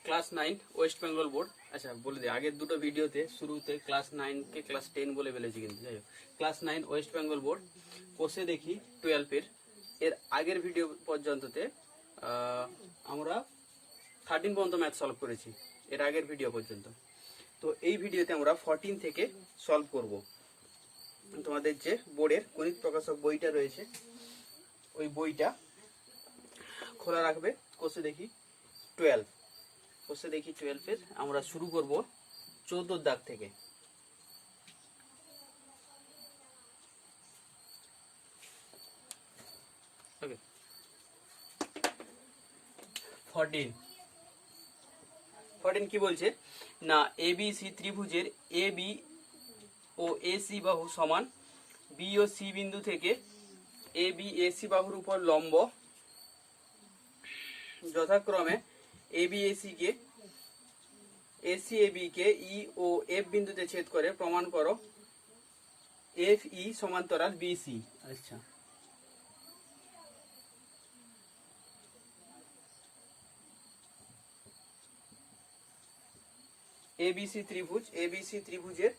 Class 9 West Bengal board. আচ্ছা বলে দিই, আগের দুটো ভিডিওতে শুরুতে ক্লাস 9 কে ক্লাস 10 বলে ফেলেছি, কিন্তু যাই হোক ক্লাস 9 ওয়েস্ট বেঙ্গল বোর্ড কোষে দেখি 12 এর আগের ভিডিও পর্যন্ততে আমরা 13 পর্যন্ত ম্যাথ সলভ করেছি, এর আগের ভিডিও পর্যন্ত। তো এই ভিডিওতে আমরা 14 থেকে সলভ করব। তোমাদের যে বোর্ডের গণিত প্রকাশক বইটা রয়েছে ওই বইটা খোলা রাখবে। কোষে দেখি 12, কোষে দেখি 12 এর আমরা শুরু করব 14 দাগ থেকে। ওকে, 14 কি বলছে না, এবিসি ত্রিভুজের এবি ও এসি বাহু সমান, বি ও সি বিন্দু থেকে এবি এসি বাহুর উপর লম্ব, যথাক্রমে এবি এসি কে এসি এবি কে ই ও এফ বিন্দুতে ছেদ করে, প্রমাণ করো এফ ই সমান্তরাল বিসি। আচ্ছা, এবিসি ত্রিভুজের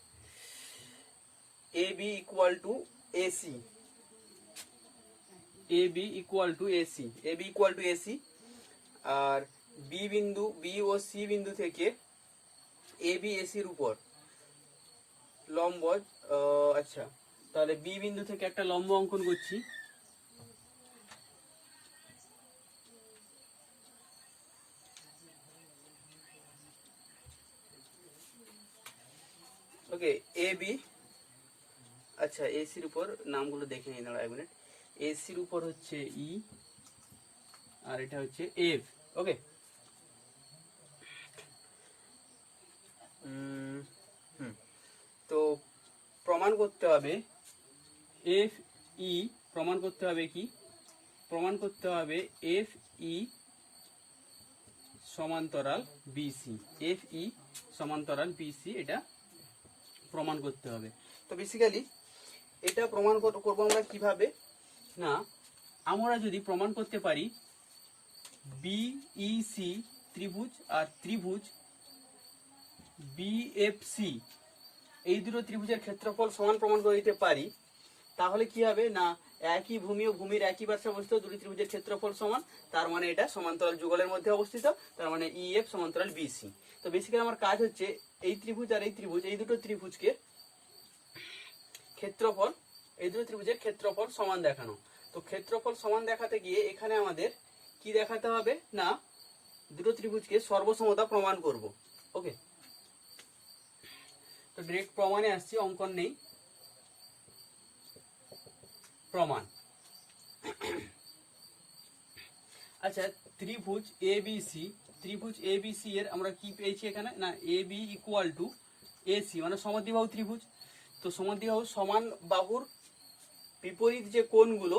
AB equal to AC, AB equal to AC, আর বি বিন্দু, বি ও সি বিন্দু থেকে এবি এসির উপর লম্ব। আচ্ছা, তাহলে বি বিন্দু থেকে একটা লম্ব অঙ্কন করছি। ওকে, এ বি, আচ্ছা এসির উপর নামগুলো দেখে নিই, দাঁড়া এক মিনিট। এসির উপর হচ্ছে ই আর এটা হচ্ছে এফ। ওকে, তো প্রমাণ করতে হবে এফ ই, প্রমাণ করতে হবে কি, প্রমাণ করতে হবে এফ ই সমান্তরাল বিসি, এফ ই সমান্তরাল বিসি, এটা প্রমাণ করতে হবে। তো বেসিক্যালি এটা প্রমাণ করবো আমরা কিভাবে না, আমরা যদি প্রমাণ করতে পারি বিইসি ত্রিভুজ আর ত্রিভুজ বিএফসি, এই দুটো ত্রিভুজের ক্ষেত্রফল সমান প্রমাণ করে দিতে পারি, তাহলে কি হবে না, একই ভূমি ও ভূমির একই পার্শ্বে অবস্থিত দুটি ত্রিভুজের ক্ষেত্রফল সমান, তার মানে এটা সমান্তরাল যুগলের মধ্যে অবস্থিত, তার মানে ইএফ সমান্তরাল বিসি। তো বেসিক্যালি আমার কাজ হচ্ছে এই ত্রিভুজ আর এই ত্রিভুজ, এই দুটো ত্রিভুজকে ক্ষেত্রফল, এই দুটো ত্রিভুজের ক্ষেত্রফল সমান দেখানো। তো ক্ষেত্রফল সমান দেখাতে গিয়ে এখানে আমাদের কি দেখাতে হবে না, দুটো ত্রিভুজকে সর্বসমতা প্রমাণ করব। ওকে, তো ডাইরেক্ট প্রমাণে আসছি, অঙ্কন নেই, প্রমাণ। আচ্ছা, ত্রিভুজ এবিসি এর আমরা কি পেয়েছি এখানে না, এবি ইকুয়াল টু এসি, মানে সমদ্বিবাহু ত্রিভুজ। তো সমদ্বিবাহু সমান বাহুর বিপরীত যে কোণগুলো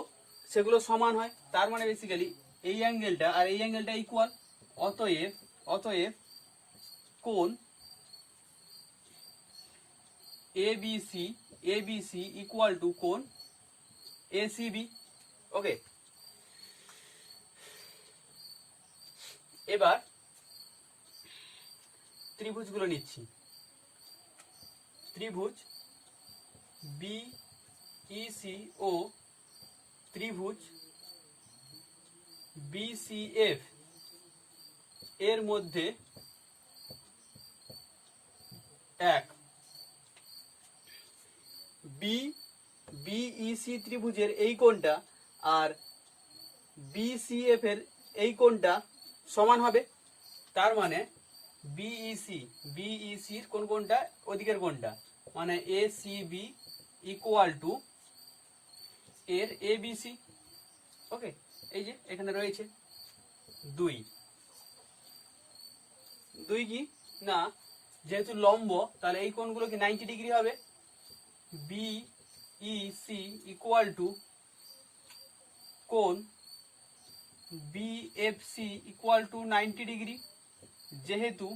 সেগুলো সমান হয়, তার মানে বেসিক্যালি এই অ্যাঙ্গেলটা আর এই অ্যাঙ্গেলটা ইকুয়াল। অতএব কোণ এবিসি ইকুয়াল টু কোণ এসিবি। ওকে, এবার ত্রিভুজগুলো নিচ্ছি। ত্রিভুজ বিইসি ও ত্রিভুজ বিসিএফ এর মধ্যে এক, বিইসি ত্রিভুজের এই কোণটা আর বিসিএফ এর এই কোণটা সমান হবে, তার মানে বিইসির কোন কোণটা, ওদিকের কোণটা, মানে এসিবি ইকুয়াল টু এর এবিসি। ওকে, এই যে এখানে রয়েছে 2 কি না, যেহেতু লম্ব তাহলে এই কোণগুলো কি 90 ডিগ্রি হবে, বিইসি ইকুয়াল টু কোণ বিএফসি ইকুয়াল টু 90 ডিগ্রি, যেহেতু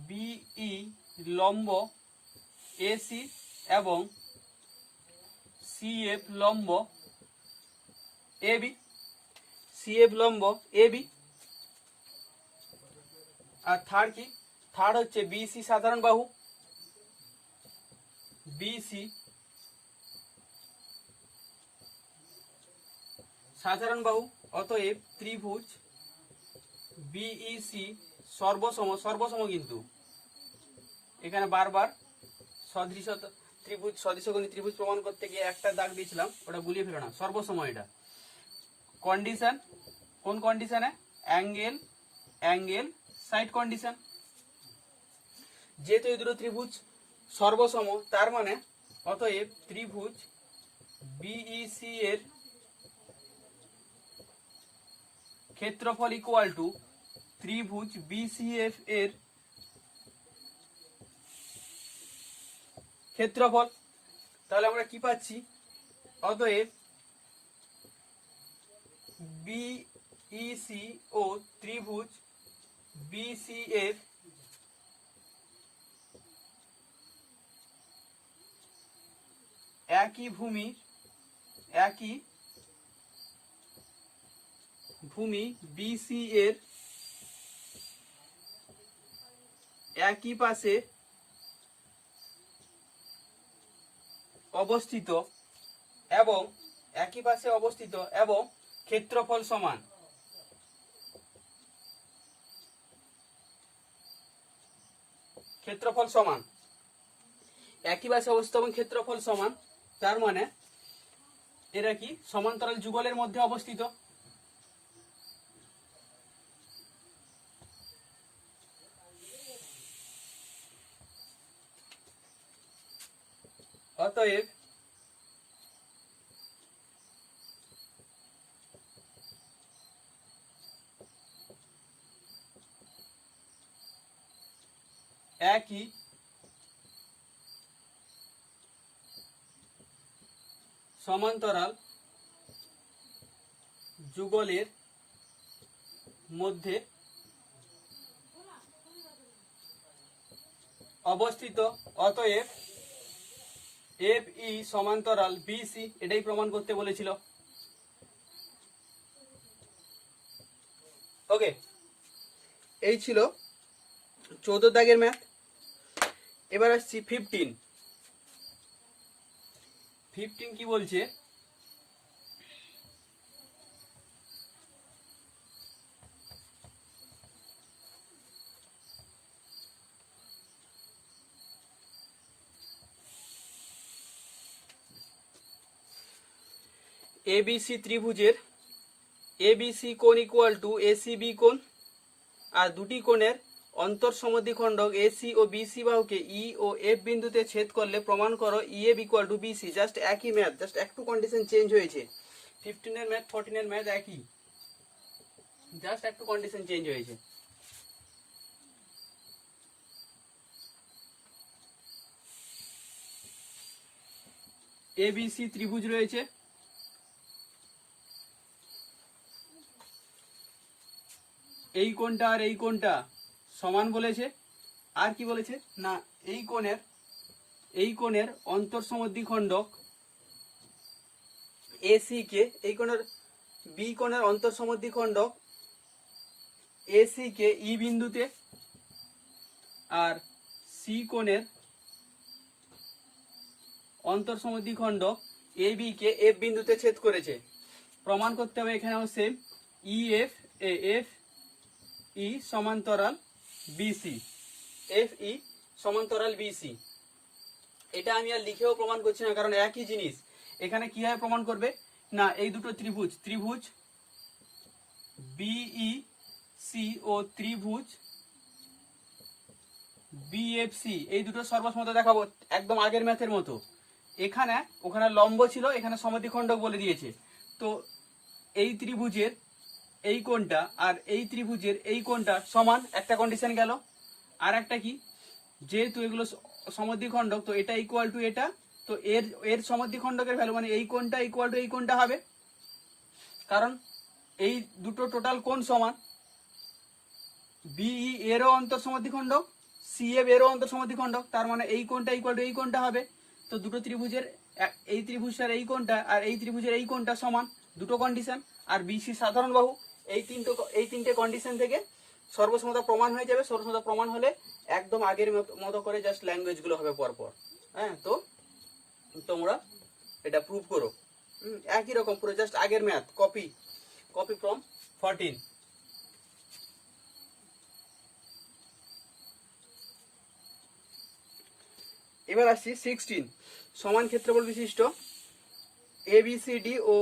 বিই লম্ব এসি এবং সিএফ লম্ব এবি, সিএফ লম্ব এবি। আর থার্ড কি, থার্ড হচ্ছে বিসি সাধারণ বাহু, বিসি সাধারণ বাহু। অতএব ত্রিভুজ বিইসি সর্বসম, সর্বসম কিন্তু এখানে বারবার সদৃশ ত্রিভুজ, সদৃশকোণী ত্রিভুজ প্রমাণ করতে গিয়ে একটা দাগ দিয়েছিলাম, ওটা গুলিয়ে ফেলো না, সর্বসম এটা। কন্ডিশন, কোন কন্ডিশনে? Angle, angle side condition. যেহেতু এই দুটো ত্রিভুজ সর্বসম, তার মানে অতএব ত্রিভুজ বিইসি এর ক্ষেত্রফল ইকুয়াল টু ত্রিভুজ বিসিএফ এর ক্ষেত্রফল। তাহলে আমরা কি পাচ্ছি? অতএব বিইসি ও ত্রিভুজ বিসিএফ একই ভূমি, একই ভূমি বিসি এর একই পাশে অবস্থিত এবং একই পাশে অবস্থিত এবং ক্ষেত্রফল সমান। ক্ষেত্রফল সমান, একই পাশে অবস্থিত এবং ক্ষেত্রফল সমান, তার মানে এরা কি সমান্তরাল যুগলের মধ্যে অবস্থিত। অতএব একই সমান্তরাল যুগলের মধ্যে অবস্থিত। অতএব এফ ই সমান্তরাল বিসি, এটাই প্রমাণ করতে বলেছিল। ওকে, এই ছিল 14 দাগের ম্যাথ। এবার আসছি 15। 15 কি বলছে? এবিসি ত্রিভুজের এবিসি কোণ ইকুয়াল টু এসিবি কোণ, আর দুটি কোণের অন্তঃসমদ্বিখণ্ডক এসি ও বিসি বাহুকে ই ও এফ বিন্দুতে ছেদ করলে প্রমাণ করো EF equal to BC. Just একই ম্যাথ, জাস্ট একটু কন্ডিশন চেঞ্জ হয়েছে। 15 এর ম্যাথ 14 এর ম্যাথ একই, জাস্ট একটু কন্ডিশন চেঞ্জ হয়েছে। এবিসি ত্রিভুজ রয়েছে, এই কোণটা আর এই কোণটা সমান বলেছে। আর কি বলেছে না, এই কোণের অন্তঃসমদ্বিখণ্ডক এসি কে, এই কোণের বি কোণের অন্তঃসমদ্বিখণ্ডক এসি কে ই বিন্দুতে, আর সি কোণের অন্তঃসমদ্বিখণ্ডক এ বি কে এফ বিন্দুতে ছেদ করেছে। প্রমাণ করতে হবে এখানেও same, E F F E সমান্তরাল বিসি, এফ ই সমান্তরাল বিসি। এটা আমি আর লিখেও প্রমাণ করছি না, কারণ একই জিনিস। এখানে কিভাবে প্রমাণ করবে না, এই দুটো ত্রিভুজ, ত্রিভুজ বিই সি ও ত্রিভুজ বিএফসি, এই দুটো সর্বসমতা দেখাবো একদম আগের ম্যাথের মতো। এখানে ওখানে লম্ব ছিল, এখানে সমদ্বিখণ্ডক বলে দিয়েছে। তো এই ত্রিভুজের এই কোণটা আর এই ত্রিভুজের এই কোণটা সমান, একটা কন্ডিশন গেল। আর একটা কি, যেহেতু এগুলো সমদ্বিখণ্ডক, তো এটা ইকুয়াল টু এটা, তো এর সমদ্বিখণ্ডকের ভ্যালু মানে এই কোণটা ইকুয়াল টু এই কোণটা হবে, কারণ এই দুটো টোটাল কোণ সমান। বিই এরও অন্তঃসমদ্বিখণ্ডক, সিএফ এরও অন্তঃসমদ্বিখণ্ডক, তার মানে এই কোণটা ইকুয়াল টু এই কোণটা হবে। তো দুটো ত্রিভুজের, এই ত্রিভুজটার এই কোণটা আর এই ত্রিভুজের এই কোণটা সমান, দুটো কন্ডিশন। আর বিসি সাধারণ বাহু, এই তিনটে কন্ডিশন থেকে সর্বসমতা প্রমাণ হয়ে যাবে। সর্বসমতা প্রমাণ হলে একদম আগের মতো করে জাস্ট ল্যাঙ্গুয়েজ গুলো হবে পরপর। হ্যাঁ, তো তোমরা এটা প্রুভ করো। একই রকম পুরো জাস্ট আগের ম্যাথ কপি ফ্রম 14। এবার আসছি 16। সমান ক্ষেত্রফল বিশিষ্ট ABCD ও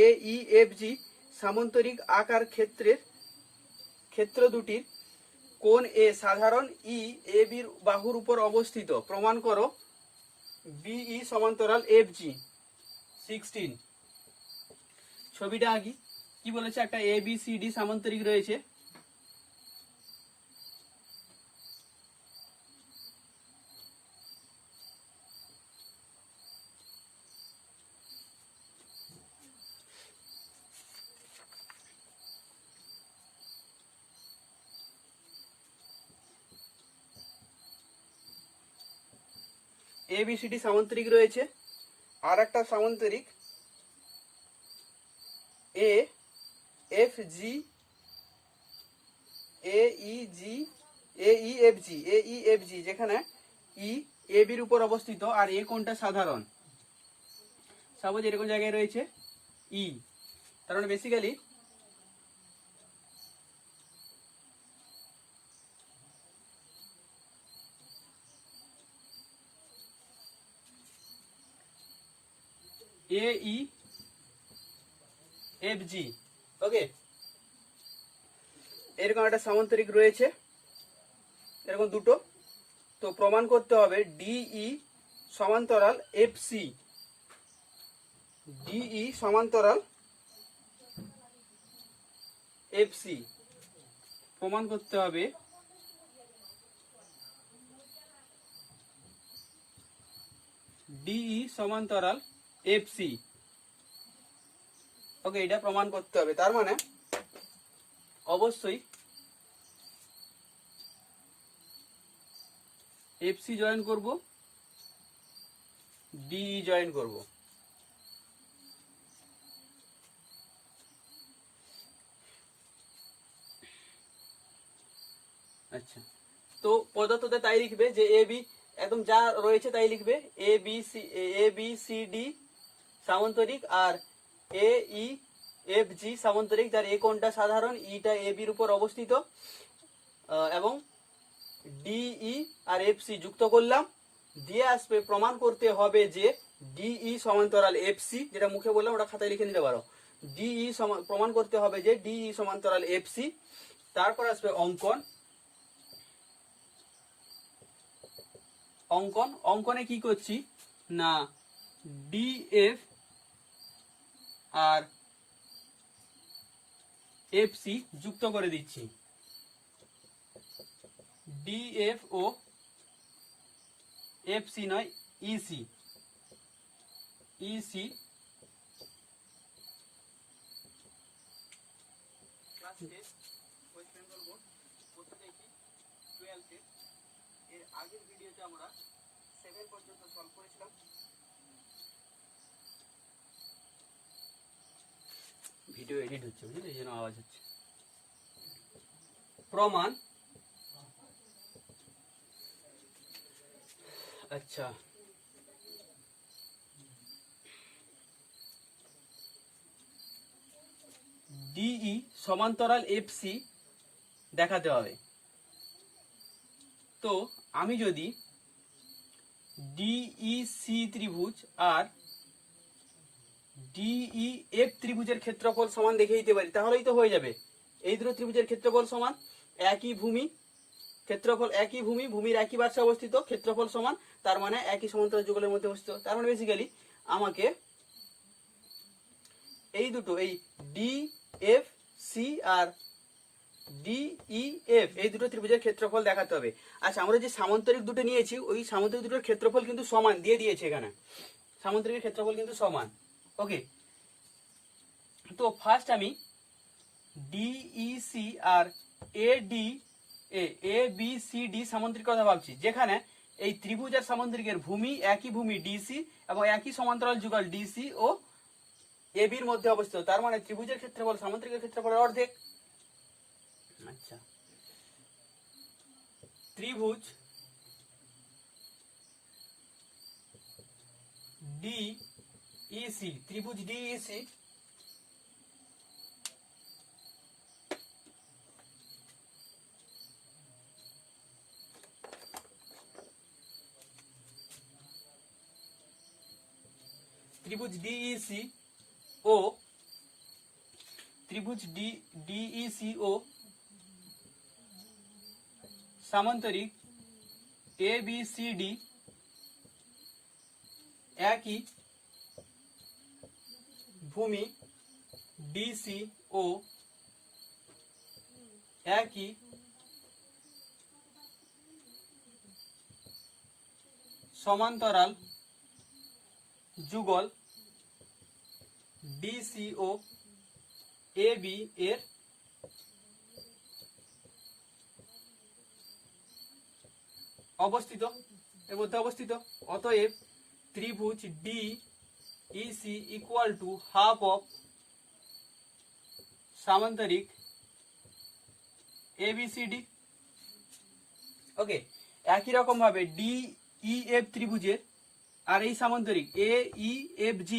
AEFG সামান্তরিক আকার ক্ষেত্র দুটির কোণ এ সাধারণ EAB বাহুর উপর অবস্থিত। প্রমাণ করো BE সমান্তরাল FG। 16 ছবিটা আগে কি বলেছে, একটা ABCD সামান্তরিক রয়েছে। ABCD সামান্তরিক রয়েছে, আর একটা সামান্তরিক AFG AEFG যেখানে E AB এর উপর অবস্থিত আর A কোণটা সাধারণ। সাপোজ এরকম জায়গায় রয়েছে E, তার মানে বেসিক্যালি AEFG। ওকে, এরকম একটা সামান্তরিক রয়েছে, এরকম দুটো। তো প্রমাণ করতে হবে DE সমান্তরাল FC। DE সমান্তরাল FC প্রমাণ করতে হবে DE সমান্তরাল FC। ওকে, এটা প্রমাণ করতে হবে। তার মানে অবশ্যই FC জয়েন করব, DE জয়েন করব। আচ্ছা, তো পদার্থতে তাই লিখবে যে AB একদম যা রয়েছে তাই লিখবে। ABCD সামান্তরিক আর AEFG সামান্তরিক, যার A কোণটা সাধারণ, Eটা AB এর উপর অবস্থিত, এবং DE আর FC যুক্ত করলাম, দিয়ে আসবে প্রমাণ করতে হবে যে DE সমান্তরাল FC। যেটা মুখে বললাম ওটা খাতায় লিখে নিতে পারো। DE প্রমাণ করতে হবে যে DE সমান্তরাল FC। তারপর আসবে অঙ্কনে কি করছি না, DF আর FC যুক্ত করে দিচ্ছি। DF ও FC নয়, EC class 10 West Bengal board বসে দেখি 12 এর আগের ভিডিওতে আমরা 7 পর্যন্ত সলভ করেছিলাম। ভিডিও এডিট হচ্ছে, বুঝলে, এই জন্য আওয়াজ হচ্ছে। প্রমাণ, আচ্ছা, DE সমান্তরাল FC দেখাতে হবে। তো আমি যদি DEC ত্রিভুজ আর DEF ত্রিভুজের ক্ষেত্রফল সমান দেখে দিতে পারি, তাহলেই তো হয়ে যাবে। এই দুটো ত্রিভুজের ক্ষেত্রফল সমান, একই ভূমি, ক্ষেত্রফল একই ভূমি, ভূমির একই পার্শ্বে অবস্থিত, ক্ষেত্রফল সমান, তার মানে একই সমান্তরাল যুগলের মধ্যে অবস্থিত। তার মানে বেসিক্যালি আমাকে এই দুটো, এই DFC আর DEF এই দুটো ত্রিভুজের ক্ষেত্রফল দেখাতে হবে। আচ্ছা, আমরা যে সামান্তরিক দুটো নিয়েছি ওই সামান্তরিক দুটোর ক্ষেত্রফল কিন্তু সমান দিয়ে দিয়েছে এখানে, সামান্তরিকের ক্ষেত্রফল কিন্তু সমান। ওকে, তো ফার্স্ট আমি DEC আর ABCD সামান্তরিক কথা ভাবছি, যেখানে এই ত্রিভুজ আর সামান্তরিকের ভূমি একই ভূমি DC এবং একই সমান্তরাল যুগল DC ও AB এর মধ্যে অবস্থিত। তার মানে ত্রিভুজের ক্ষেত্রফল সামান্তরিকের ক্ষেত্রফলের অর্ধেক। আচ্ছা, ত্রিভুজ ডিইসি, ত্রিভুজ ডিইসি ত্রিভুজ ডিইসি ও ত্রিভুজ ডিইসি ও সামান্তরিক ABCD একই ভূমি DC ও একই সমান্তরাল যুগল DC ও AB এর অবস্থিত, এর মধ্যে অবস্থিত। অতএব ত্রিভুজ DEC equal to half of সামান্তরিক ABCD। ওকে, একই রকম ভাবে DEF ত্রিভুজের আর এই সামান্তরিক AEFG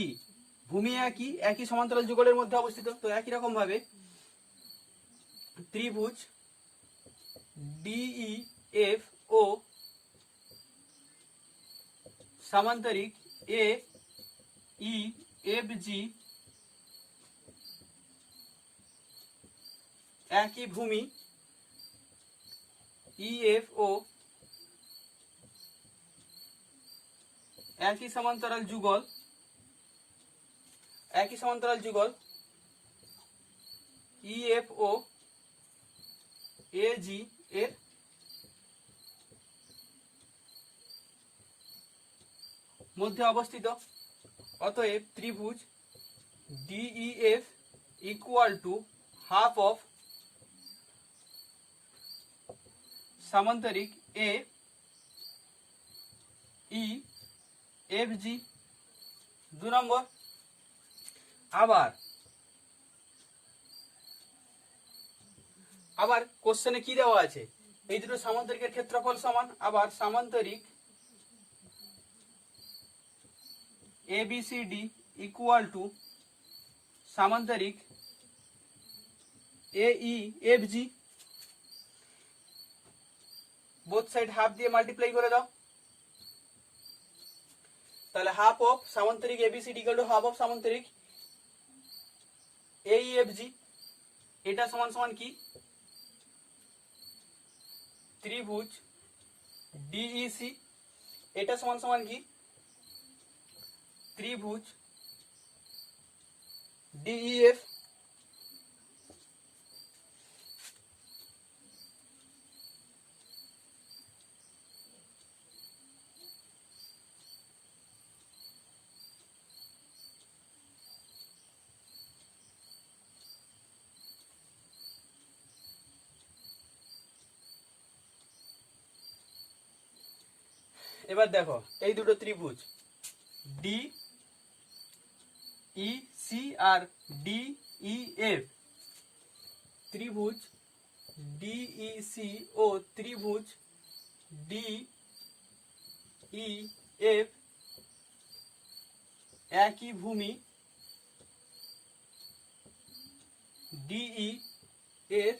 ভূমি একই, একই সমান্তরাল যুগলের মধ্যে অবস্থিত। তো একই রকম ভাবে ত্রিভুজ DEF ও সামান্তরিক AEFG একই ভূমি EF ও একই সমান্তরাল যুগল, একই সমান্তরাল যুগল EF ও AG এর মধ্যে অবস্থিত। অতএব ত্রিভুজ DEF equal to half of সামান্তরিক AEFG। 2 নম্বর, আবার কোশ্চেনে কি দেওয়া আছে, এই দুটো সামান্তরিকের ক্ষেত্রফল সমান। আবার সামান্তরিক ABCD ইকুয়াল টু সামান্তরিক AEFG, বোথ সাইড হাফ দিয়ে মাল্টিপ্লাই করে দাও। তাহলে হাফ অফ সামান্তরিক ABCD equal to half of সামান্তরিক AEFG। এটা সমান সমান কি, ত্রিভুজ DEC। এটা সমান সমান কি, ত্রিভুজ DEF। এবার দেখো এই দুটো ত্রিভুজ DEC আর DEF, ত্রিভুজ DEC ও ত্রিভুজ DEF একই ভূমি DE এর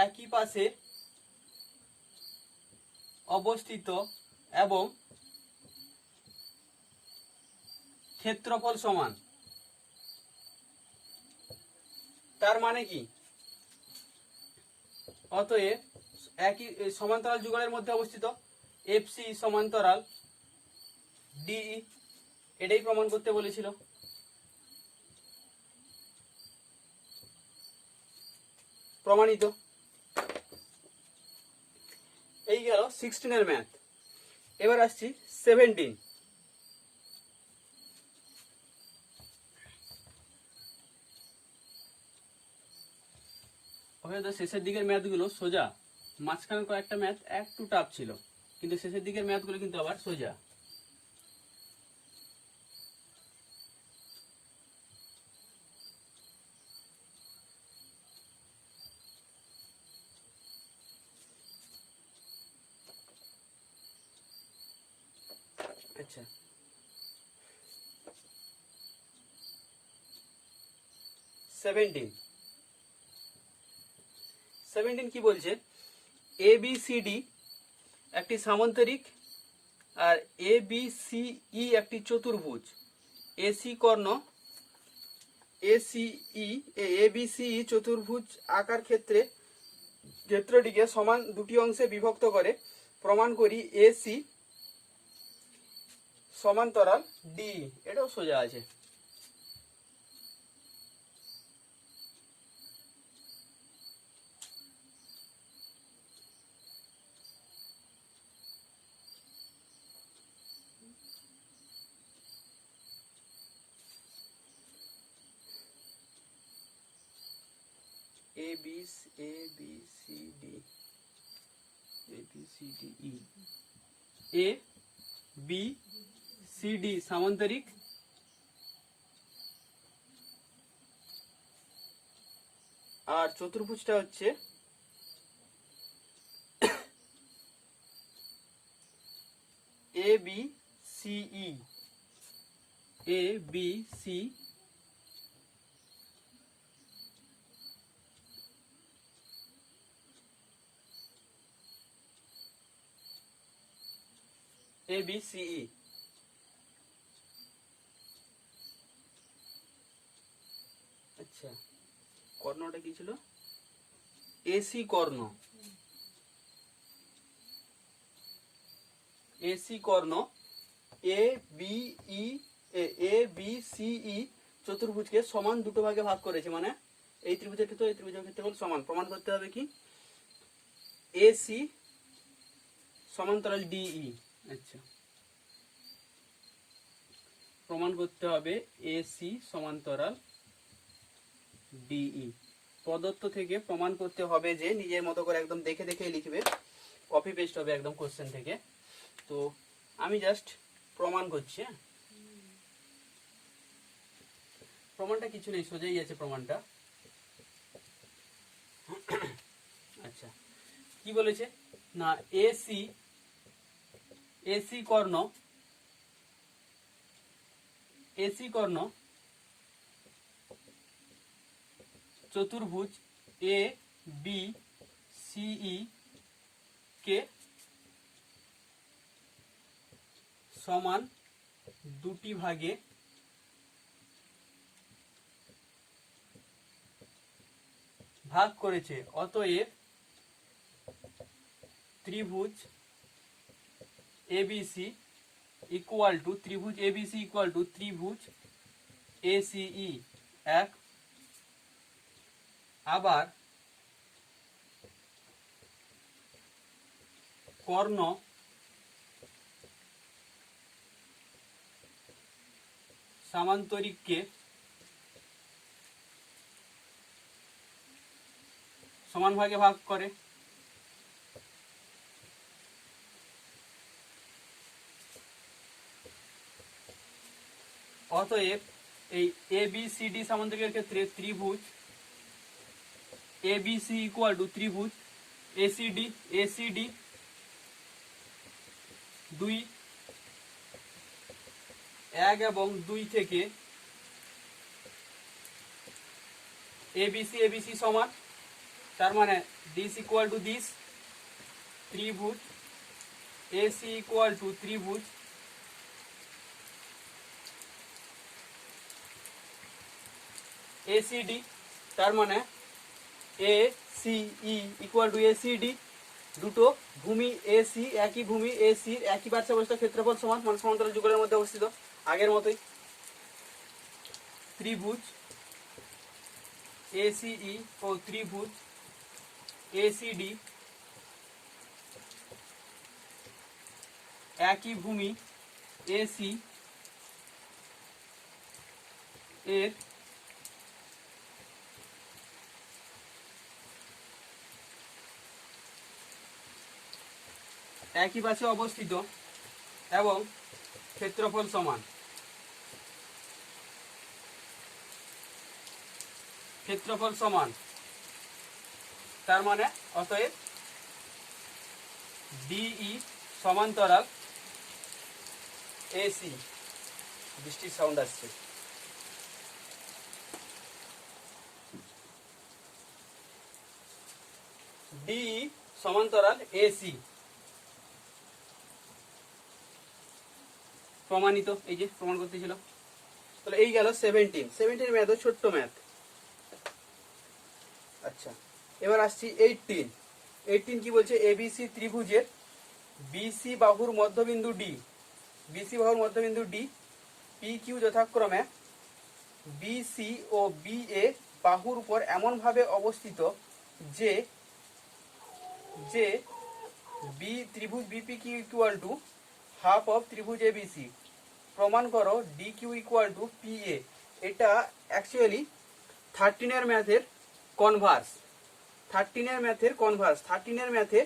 একই পাশে অবস্থিত এবং ক্ষেত্রফল সমান। তার মানে কি, অতএব একই সমান্তরাল যুগলের মধ্যে অবস্থিত FC সমান্তরাল DE, এটাই প্রমাণ করতে বলেছিল। প্রমাণিত। এই গেল 16 এর ম্যাথ। এবার আসছি 17। হয়তো শেষের দিকের ম্যাথগুলো সোজা, মাঝখানে কয়েকটা ম্যাথ একটু টাফ ছিল, কিন্তু শেষের দিকের ম্যাথগুলো কিন্তু আবার সোজা। আচ্ছা, 17 কি বলছে, এ বি সি ডি একটি সামান্তরিক আর এ বি সি ই একটি চতুর্ভুজ, এসি কর্ণ এসিই এ বি সি ই চতুর্ভুজ আকার ক্ষেত্রটিকে সমান দুটি অংশে বিভক্ত করে প্রমাণ করি এসি সমান্তরাল ডি। এটাও সোজা আছে। A B C D E A B C D সামান্তরিক আর চতুর্ভুজটা হচ্ছে A B C E A B C ABCE। আচ্ছা, কর্ণটা কি ছিল? এসি কর্ণ। এসি কর্ণ এ বি সি ই চতুর্ভুজকে সমান দুটো ভাগে ভাগ করেছে, মানে এই ত্রিভুজের ক্ষেত্রে এই ত্রিভুজের ক্ষেত্রে সমান। প্রমাণ করতে হবে কি, এসি সমান্তরাল ডিই। আচ্ছা, প্রমাণ করতে হবে এসি সমান্তরাল ডিই। প্রদত্ত থেকে প্রমাণ করতে হবে যে নিজের মতো করে একদম দেখে দেখে লিখবে, কপি পেস্ট হবে একদম কোশ্চেন থেকে। তো আমি জাস্ট প্রমাণ করছি। প্রমাণটা কিছু নেই, সোজাই আছে প্রমাণটা। আচ্ছা, কি বলেছে না, এসি কর্ণ চতুর্ভুজ এ বি সিই কে সমান দুটি ভাগে ভাগ করেছে। অতএব ত্রিভুজ এবিসি ইকুয়াল টু ত্রিভুজ এসিই এক। আবার কর্ণ সামান্তরিককে সমান ভাগে ভাগ করে। অতএব এই এবিসিডি সামান্তরিকের ক্ষেত্রে ত্রিভুজ এবিসি ইকুয়াল টু ত্রিভুজ এসিডি 2 1 এবং 2 থেকে এবিসি সমান, তার মানে দিস ইকুয়াল টু দিস। ত্রিভুজ এসি ইকুয়াল টু ত্রিভুজ এসিডি, তার মানে এসিই ইকুয়াল টু এসিডি। দুটো ভূমি এসি, একই ভূমি এসির একই পার্শ্ব ক্ষেত্রফল সমান, মানে সমান্তরাল যুগলের মধ্যে অবস্থিত। আগের মতোই ত্রিভুজ এসিই ও ত্রিভুজ এসিডি একই ভূমি এসি এর একই পাশে অবস্থিত এবং ক্ষেত্রফল সমান। তার মানে অতএব ডিই সমান্তরাল এসি, বৃষ্টির সাউন্ড আসছে। ডি সমান্তরাল এসি, প্রমাণিত, এই যে প্রমাণ করতেছিল। তাহলে এই গেল 17 ম্যাথ, ছোট্ট ম্যাথ। আচ্ছা, এবার আসছি 18 কি বলছে? এবিসি ত্রিভুজের বিসি বাহুর মধ্যবিন্দু ডি, বিসি বাহুর মধ্যবিন্দু ডি, পি কিউ যথাক্রমে বিসি ও বিএ বাহুর উপর এমনভাবে অবস্থিত যে যে বি ত্রিভুজ BP Q equal to half of ত্রিভুজ এবিসি। প্রমাণ করো D Q equal to P A. এটা অ্যাকচুয়ালি 13 ম্যাথের কনভার্স, 13 ম্যাথে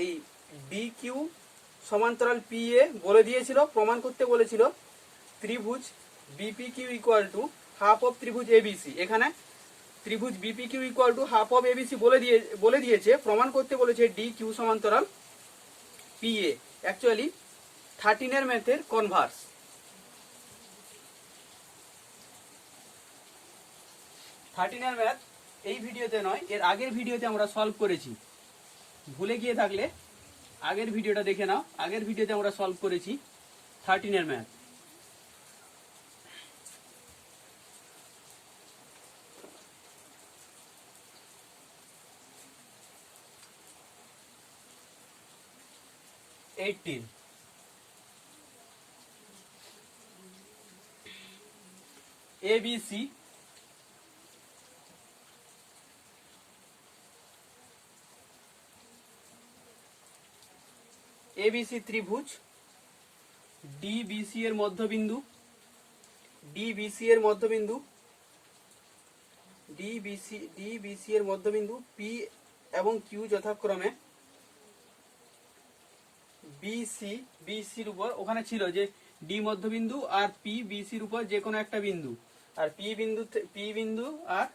এই ডি কিউ সমান্তরাল পি এ বলে দিয়েছিল, প্রমাণ করতে বলেছিল ত্রিভুজ BP Q equal to half of ত্রিভুজ এবিসি। এখানে ত্রিভুজ BP Q equal to half of ABC বলে দিয়েছে, প্রমাণ করতে বলেছে ডি কিউ সমান্তরাল পি এ। অ্যাকচুয়ালি 13 ম্যাথের কনভার্স। 13 ম্যাথ এই ভিডিওতে নয়, এর আগের ভিডিওতে আমরা সলভ করেছি। ভুলে গিয়ে থাকলে আগের ভিডিওটা দেখে নাও, আগের ভিডিওতে আমরা সলভ করেছি 13 ম্যাথ। ABC এবিসি ত্রিভুজ ডিবিসি এর মধ্যবিন্দু, ডিবিসি এর মধ্যবিন্দু, ডিবিসি এর মধ্যবিন্দু পি এবং কিউ যথাক্রমে বিসির উপর, ওখানে ছিল যে ডি মধ্যবিন্দু আর পি বিসির উপর যে কোনো একটা বিন্দু, আর পি বিন্দু আর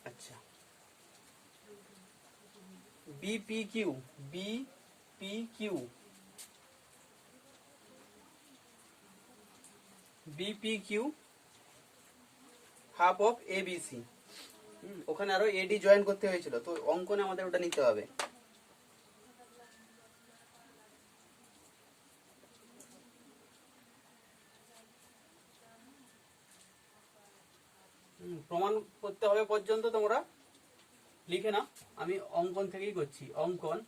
আচ্ছা BP Q half of ABC. ওখানে আরো এডি জয়েন করতে হয়েছিল, তো অঙ্কনে আমাদের ওটা নিতে হবে। প্রমাণ করতে হবে পর্যন্ত তোমরা লিখে নাও, আমি অঙ্কন থেকেই করছি। অঙ্কন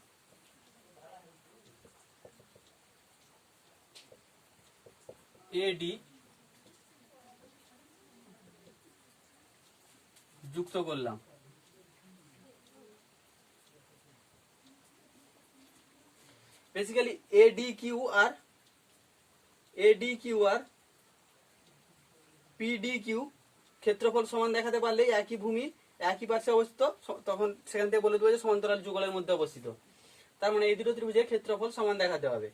এডি যুক্ত করলাম। বেসিক্যালি এডি কিউ আর পিডি কিউ ক্ষেত্রফল সমান দেখাতে পারলে একই ভূমি একই পার্শ্বে অবস্থিত, তখন সেখান থেকে বলে দেবো যে সমান্তরাল যুগলের মধ্যে অবস্থিত। তার মানে এই দুটো ত্রিভুজের ক্ষেত্রফল সমান দেখাতে হবে।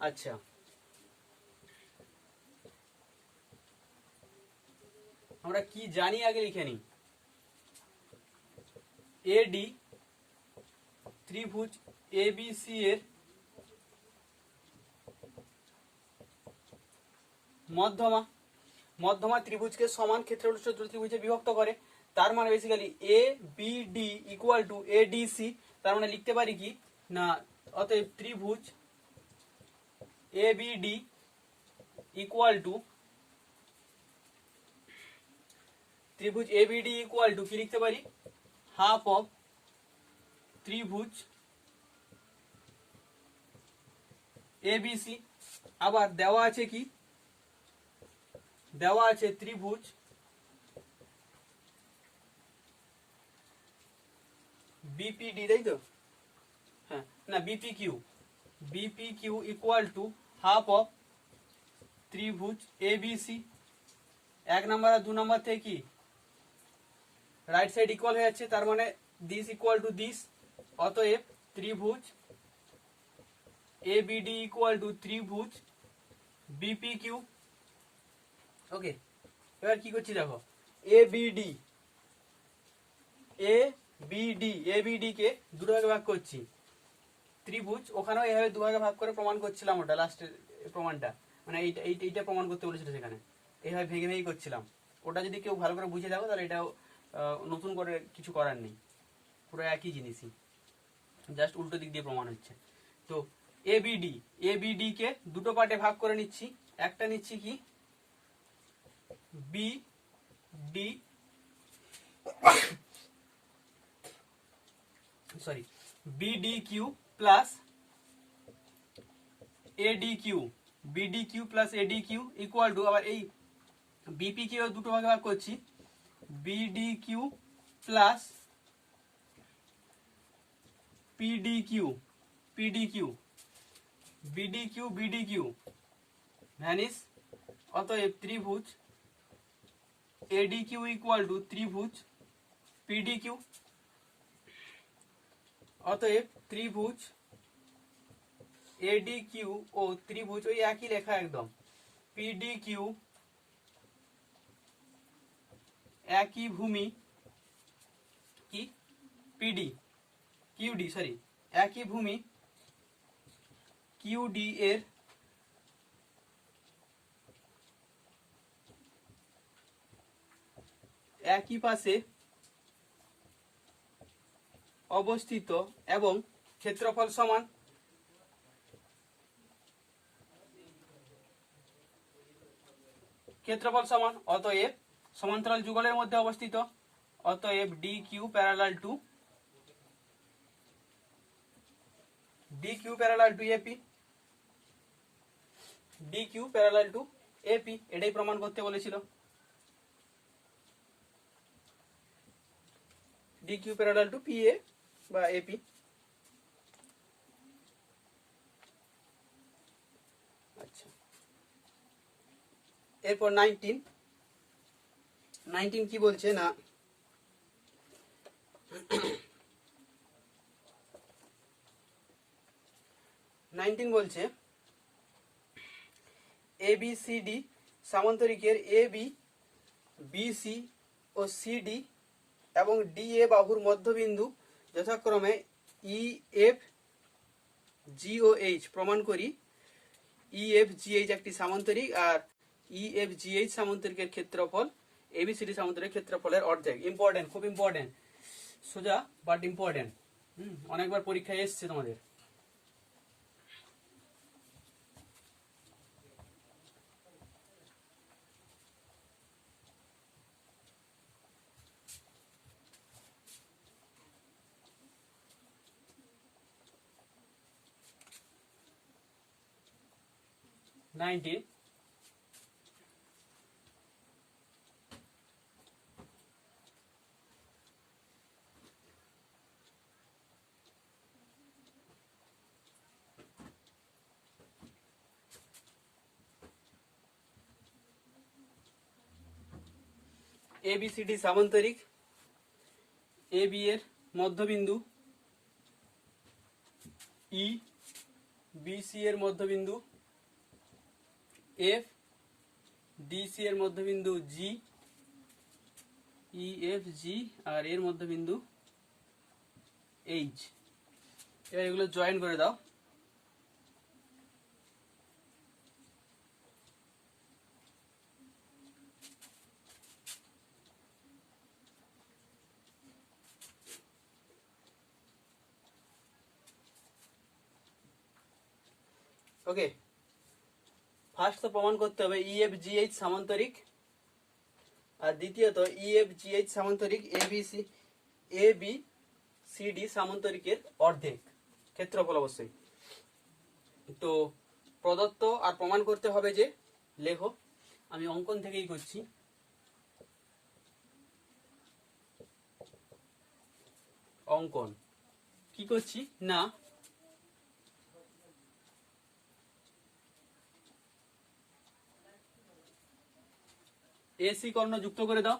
আচ্ছা, আমরা কি জানি আগে লিখে নিই। এডি ত্রিভুজ এবিসি এর মধ্যমা ত্রিভুজকে সমান ক্ষেত্রবিশিষ্ট ত্রিভুজে বিভক্ত করে। তার মানে basically A B D equal to A D C. তার মানে লিখতে পারি কি না, অতএব ত্রিভুজ A B D equal to কি লিখতে পারি? হাফ অফ ত্রিভুজ এবিসি। আবার দেওয়া আছে কি, দেওয়া আছে ত্রিভুজ বিপিডি, তাই তো? হ্যাঁ, না BP Q equal to half of ত্রিভুজ এবিসি। 1 নাম্বার আর 2 নাম্বার থেকে কি রাইট সাইড ইকুয়াল হয়ে যাচ্ছে, তার মানে দিস ইকুয়াল টু দিস। অতএব ত্রিভুজ এবিডি ইকুয়াল টু ত্রিভুজ বিপি কিউ। ওকে, এবার কি করছি দেখো, এ বিডি, এ বিডি কে দুটো ভাগে ভাগ করছি। ত্রিভুজ, ওখানেও এভাবে দুভাগে ভাগ করে প্রমাণ করছিলাম, ওটা লাস্টের প্রমাণটা, মানে এইটা প্রমাণ করতে বলেছিল সেখানে, এইভাবে ভেঙে ভেঙে করছিলাম। ওটা যদি কেউ ভালো করে বুঝে থাকো তাহলে এটাও নতুন করে কিছু করার নেই, পুরো একই জিনিসই, জাস্ট উল্টো দিক দিয়ে প্রমাণ হচ্ছে। তো এবিডি কে দুটো পার্টে ভাগ করে নিচ্ছি। একটা নিচ্ছি কি B D, sorry, BD Q plus AD Q, BD Q plus AD Q equal to, আবার এই বিপি কিউ দুটো ভাগে ভাগ করছি, BD Q plus PD Q, BD Q vanish. অতএব ত্রিভুজ এডি কিউ ইকুয়াল টু ত্রিভুজ পিডি কিউ। অতএব ত্রিভুজ এডি কিউ ও ত্রিভুজ ওই একই লেখা একদম, পিডি কিউ একই ভূমি কি পিডি কিউডি, সরি, একই ভূমি কিউডি এর একই পাশে অবস্থিত এবং ক্ষেত্রফল সমান। ক্ষেত্রফল সমান, অতএব সমান্তরাল যুগলের মধ্যে অবস্থিত। অতএব D Q parallel to AP, D Q parallel to AP, এটাই প্রমাণ করতে বলেছিল। D Q parallel to P A বা এপি। আচ্ছা, এরপর 19 কি বলছে না, বলছে এ বি সি ডি সামান্তরিকের এ বি, বিসি ও সিডি এবং ডি এ বাহুর মধ্যবিন্দু যথাক্রমে ই এফ জি ও এইচ প্রমাণ করি। ই এফ জি এইচ একটি সামান্তরিক, আর ই এফ জি এইচ সামান্তরিকের ক্ষেত্রফল এবিসিডি সামান্তরিক ক্ষেত্রফলের অর্ধেক। ইম্পর্টেন্ট, খুব ইম্পর্টেন্ট, সোজা বাট ইম্পর্টেন্ট, অনেকবার পরীক্ষায় এসছে তোমাদের। এবিসিডি সামান্তরিক, এ বি এর মধ্যবিন্দু ই, বিসি এর মধ্যবিন্দু এফ, ডিসি এর মধ্যবিন্দু জি, ই এফ জি, আর এর মধ্যবিন্দু এইচ। এবার এগুলো জয়েন করে দাও। ওকে, ফার্স্ট তো প্রমাণ করতে হবে ইএফ জিএইচ সামান্তরিক, আর দ্বিতীয়ত ইএফ জিএইচ সামান্তরিক এ বি সি ডি সামান্তরিকের অর্ধেক ক্ষেত্রফল অবশ্যই। তো প্রদত্ত আর প্রমাণ করতে হবে যে, লেখো, আমি অঙ্কন থেকেই করছি। অঙ্কন কি করছি না, এসি কর্ণ যুক্ত করে দাও,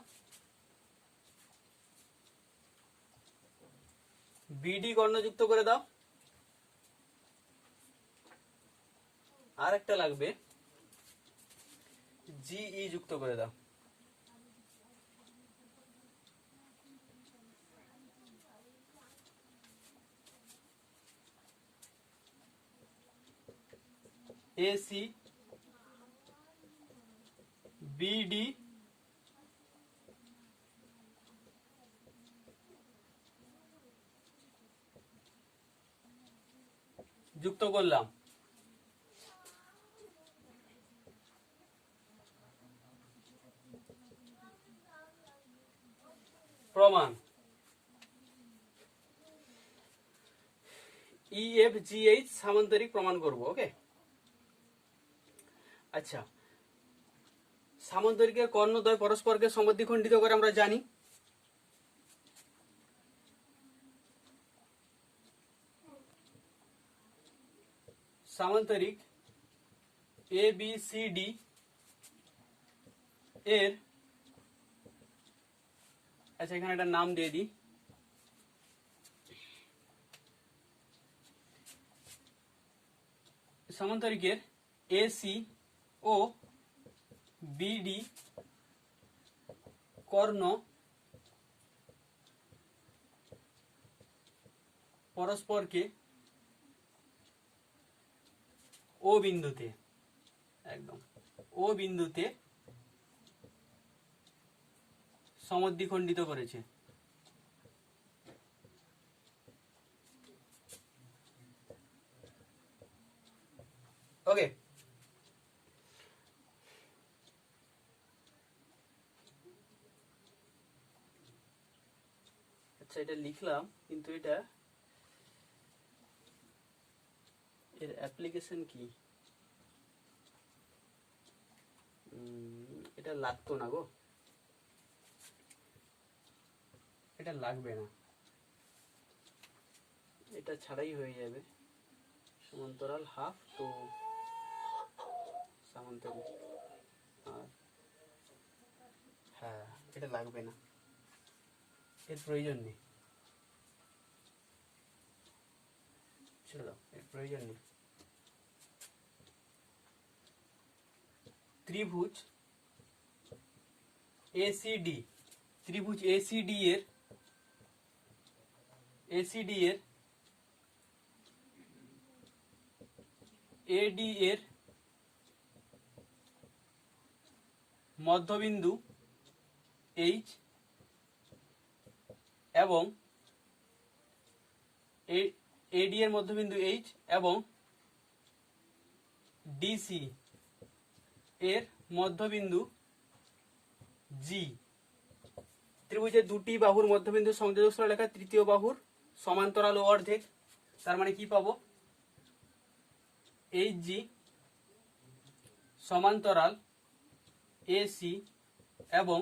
বিডি কর্ণ যুক্ত করে দাও, আর একটা লাগবে জিই যুক্ত করে দাও। এসি বিডি যুক্ত করলাম। প্রমাণ EFGH সামান্তরিক প্রমাণ করব। ওকে, আচ্ছা, সামান্তরিকের কর্ণদ্বয় পরস্পরকে সমদ্বিখণ্ডিত করে আমরা জানি। সামান্তরিক ABCD এর, আচ্ছা এখানে একটা নাম দিয়ে দিই, সামান্তরিকের AC ও BD কর্ণ পরস্পরকে ও বিন্দুতে, একদম ও বিন্দুতে সমদ্বিখণ্ডিত করেছে। ওকে, আচ্ছা এটা লিখলাম, কিন্তু এটা এর অ্যাপ্লিকেশন কি? এটা লাগতো না গো, এটা লাগবে না, এটা ছাড়াই হয়ে যাবে। সমান্তরাল হাফ তো সামান্তরিক, আর হ্যাঁ এটা লাগবে না, এর প্রয়োজন নেই, ছেড়ে দাও, এর প্রয়োজন নেই। ত্রিভুজ ACD, ত্রিভুজ ACD এর AD এর মধ্যবিন্দু H এবং AD এর মধ্যবিন্দু H এবং DC এর মধ্যবিন্দু G। ত্রিভুজের দুটি বাহুর মধ্যবিন্দু সংযোজক সরলরেখা তৃতীয় বাহুর সমান্তরাল ও অর্ধেক। তার মানে কি পাবো? HG সমান্তরাল AC এবং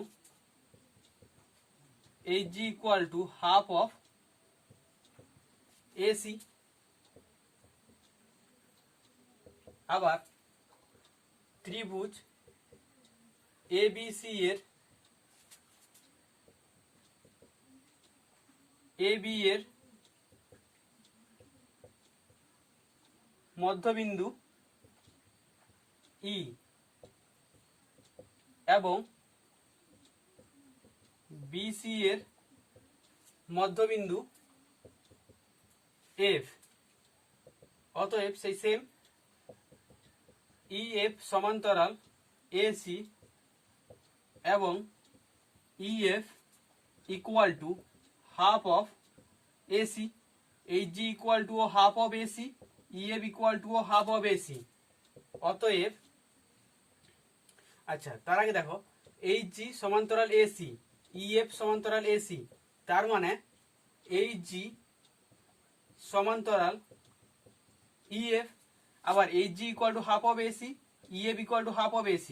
HG equal to half of AC। আবার ত্রিভুজ ABC এর AB এর মধ্যবিন্দু E এবং BC এর মধ্যবিন্দু F। অতএব সেই সেম EF সমান্তরাল AC এবং EF equal to half of AC। HG equal to half of AC, EF equal to half of AC। অতএব আচ্ছা তার আগে দেখো, HG সমান্তরাল AC, EF সমান্তরাল AC, তার মানে HG সমান্তরাল EF, আবার HG equal to half of AC, EF equal to half of AC,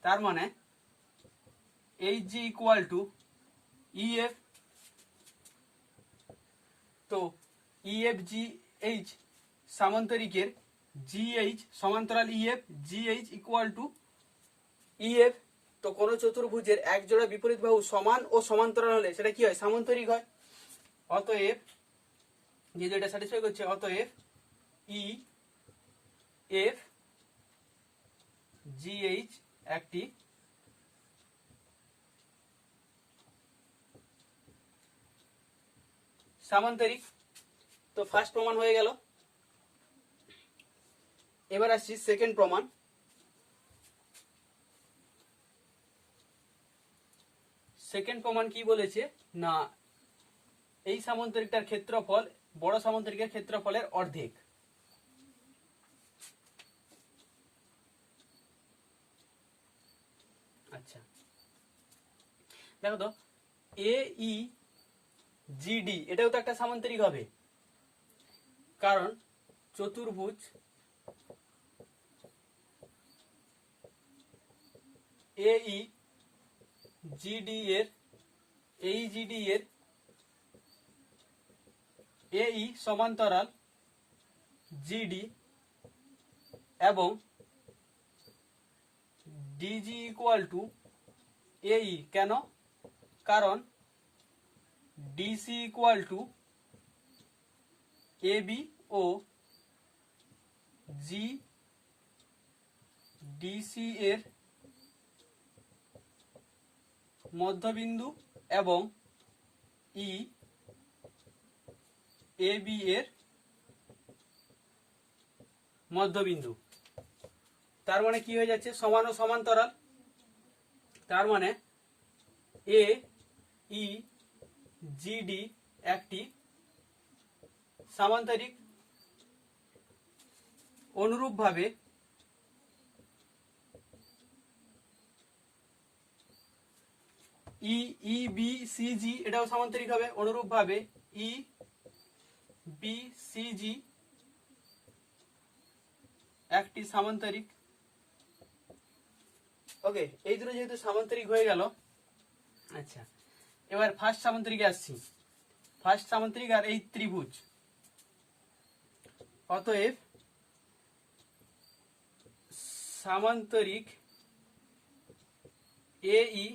তার মানে HG ইকুয়াল টু EF। তো EFGH সামান্তরিকের GH সমান্তরাল EF, GH equal to EF। তো কোন চতুর্ভুজের এক জোড়া বিপরীত বাহু সমান ও সমান্তরাল হলে সেটা কি হয়? সামান্তরিক হয়। অতএব যেহেতু এটা স্যাটিসফাই করছে, অতএব EFGH একটি সামান্তরিক। তো ফার্স্ট প্রমাণ হয়ে গেল। এবার আসছি সেকেন্ড প্রমাণ। সেকেন্ড প্রমাণ কি বলেছে না, এই সামান্তরিকটার ক্ষেত্রফল বড় সামান্তরিকের ক্ষেত্রফলের অর্ধেক। আচ্ছা দেখো তো, এ ই জি ডি এটাও তো একটা সামান্তরিক হবে, কারণ চতুর্ভুজ এ ই জিডি এর এ ই সমান্তরাল জিডি এবং DG equal to A E. কেন? কারণ DC equal to A B ও জি ডিসি এর মধ্যবিন্দু এবং ই এ বি এর মধ্যবিন্দু। তার মানে কি হয়ে যাচ্ছে, সমান ও সমান্তরাল। তার মানে এ ই জি ডি একটি সামান্তরিক। অনুরূপভাবে ই ই বি সি জি এটাও সামান্তরিক হবে। অনুরূপভাবে ই বি সি জি একটি সামান্তরিক। ওকে, এই দুটো যেহেতু সামান্তরিক হয়ে গেল। আচ্ছা, এবার ফার্স্ট সামান্তরিকে আসছি। ফার্স্ট সামান্তরিক আর এই ত্রিভুজ, অতএব সামান্তরিক এ ই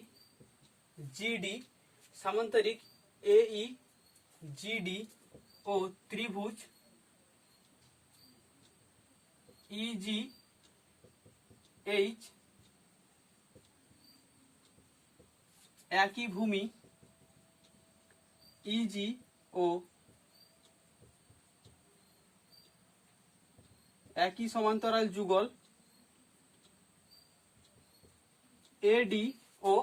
জি ডি, সামান্তরিক এ ই জি ডি ও ত্রিভুজ ই জি এইচ একই ভূমি ইজি ও একই সমান্তরাল যুগল এডি ও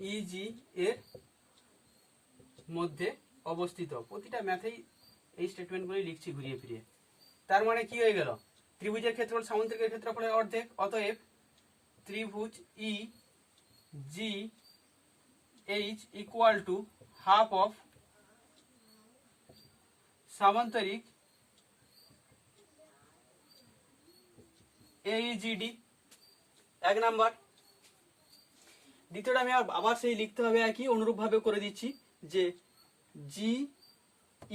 ইজি এর মধ্যে অবস্থিত। প্রতিটা ম্যাথেই এই স্টেটমেন্টগুলি লিখছি ঘুরিয়ে ফিরিয়ে। তার মানে কি হয়ে গেল, ত্রিভুজের ক্ষেত্রফল সামান্তরিকের ক্ষেত্রফলের অর্ধেক। অতএব ত্রিভুজ E G H equal to half of সামান্তরিক এইজিডি, এক নাম্বার। দ্বিতীয়টা আমি আবার সেই লিখতে হবে একই, অনুরূপভাবে করে দিচ্ছি যে জি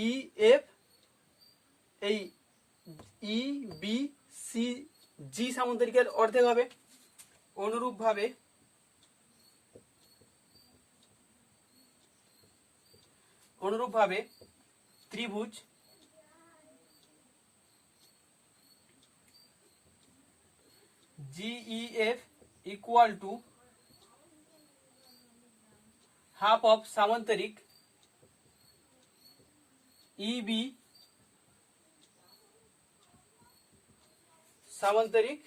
ই এফ এই ই বি সি জি সামান্তরিকের অর্ধেক হবে। অনুরূপভাবে ত্রিভুজ GEF equal to half of সামান্তরিক ইবি সামান্তরিক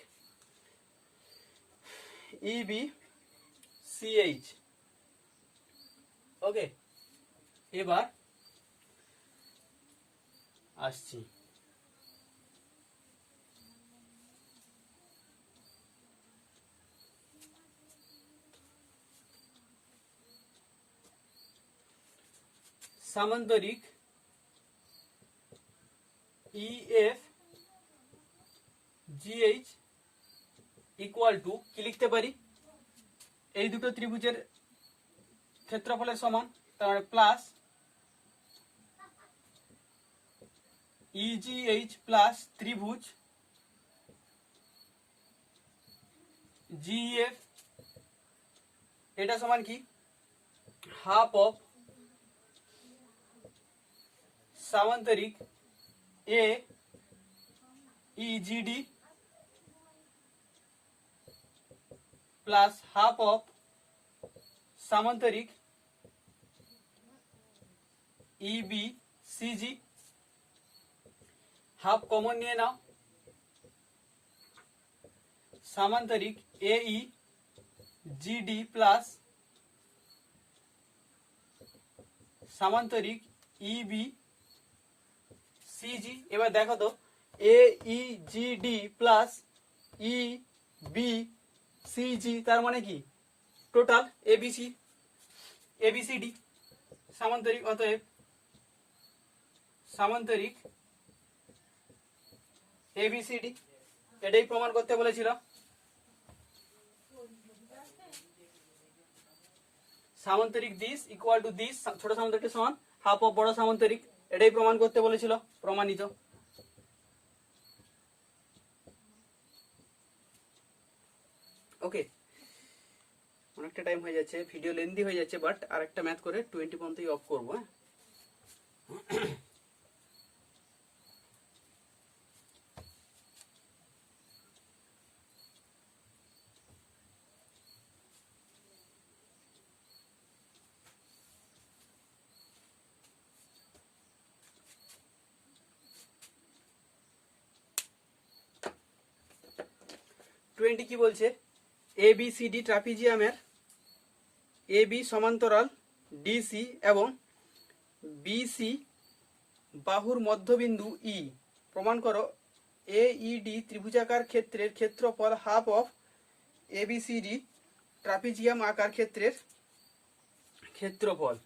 ইবি সিএইচ। ওকে, এবার আসছি সামান্তরিক ইএফ জিএইচ ইকুয়াল টু কি লিখতে পারি, এই দুটো ত্রিভুজের ক্ষেত্রফলের সমান, তার মানে প্লাস ইজিএইচ প্লাস ত্রিভুজ জিএফ, এটা সমান কি, হাফ অফ সামান্তরিক A EGD plus half of সামান্তরিক ইবি সিজি, হাফ কমন নিয়ে নাও, সামান্তরিক এই জিডি প্লাস সামান্তরিক ইবি সিজি। এবার দেখো তো A E G D plus E B CG তার মানে কি টোটাল এবিসি এবিসিডি সামান্তরিক, অতএব সামান্তরিক এবিসিডি। এটাই প্রমাণ করতে বলেছিল। সামান্তরিক দিস ইকুয়াল টু দিস, ছোট সামান্তরিক সমান হাফ অফ বড় সামান্তরিক, এটাই প্রমাণ করতে বলেছিল, প্রমাণিত। ওকে, অনেকটা টাইম হয়ে যাচ্ছে, ভিডিও লেন্দি হয়ে যাচ্ছে, বাট আর একটা ম্যাথ করে 20 পর্যন্তই অফ করবো। হ্যাঁ, 20 কি বলছে, এবিসিডি ট্রাপিজিয়ামের এবি সমান্তরাল ডিসি এবং বিসি বাহুর মধ্যবিন্দু ই, প্রমাণ করো এইডি ত্রিভুজাকার ক্ষেত্রের ক্ষেত্রফল হাফ অফ এবিসিডি ট্রাপিজিয়াম আকার ক্ষেত্রের ক্ষেত্রফল।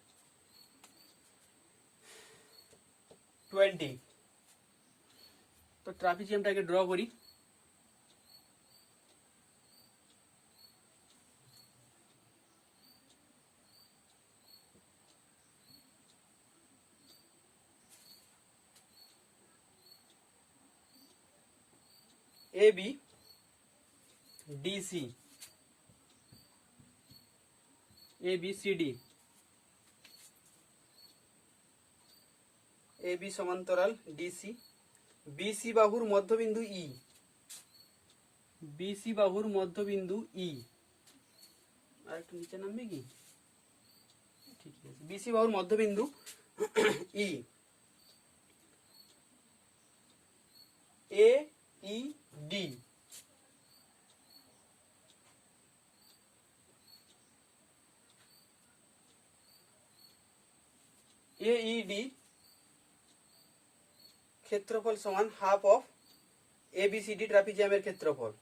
20, তো ট্রাপিজিয়ামটাকে ড্র করি। এবি ডিসি এবিসিডি, এবি সমান্তরাল ডিসি, বিসি বাহুর মধ্যবিন্দু ই, বিসি বাহুর মধ্যবিন্দু ই, আর একটু নিচে নামবে কি, ঠিক আছে, বিসি বাহুর মধ্যবিন্দু ই, এ ই ডি, এইডি ক্ষেত্রফল সমান হাফ অফ এবিসিডি ট্রাপিজিয়ামের ক্ষেত্রফল।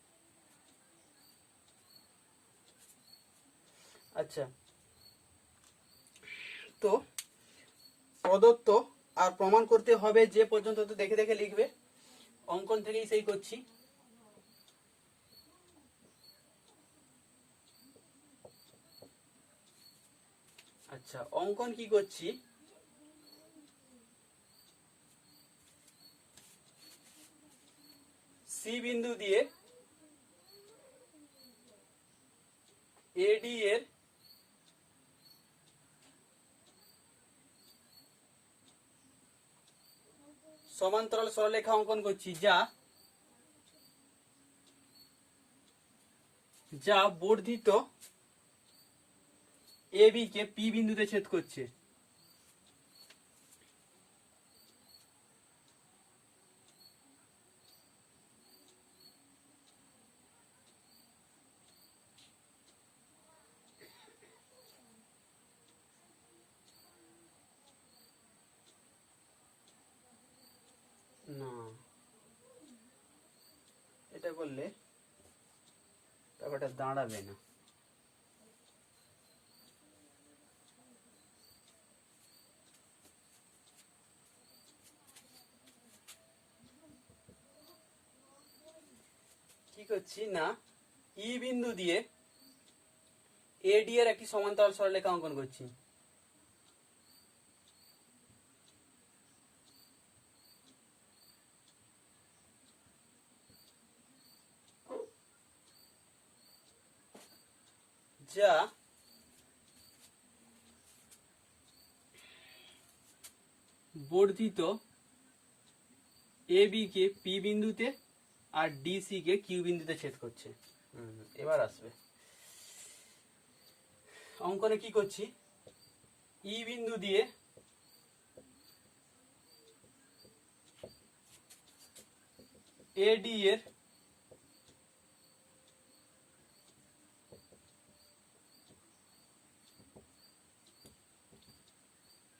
আচ্ছা, তো প্রদত্ত আর প্রমাণ করতে হবে যে পর্যন্ত, তো দেখে দেখে লিখবে, অঙ্কন থেকেই সেই করছি। আচ্ছা, অঙ্কন কি করছি, সি বিন্দু দিয়ে এডি এর সমান্তরাল সরলরেখা অঙ্কন করছি, যা বর্ধিত এবি কে পি বিন্দুতে ছেদ করছে। না, এটা করলে ব্যাপারটা দাঁড়াবে না। কি করছি না, ই বিন্দু দিয়ে এডি এর একটি সমান্তরাল সরলরেখা অঙ্কন করছি। যা বর্ধিত এবি কে পি বিন্দুতে আর ডিসি কে কিউ বিন্দুতে ছেদ করছে। এবার আসবে অঙ্কনে কি করছি, ই বিন্দু দিয়ে এডি এর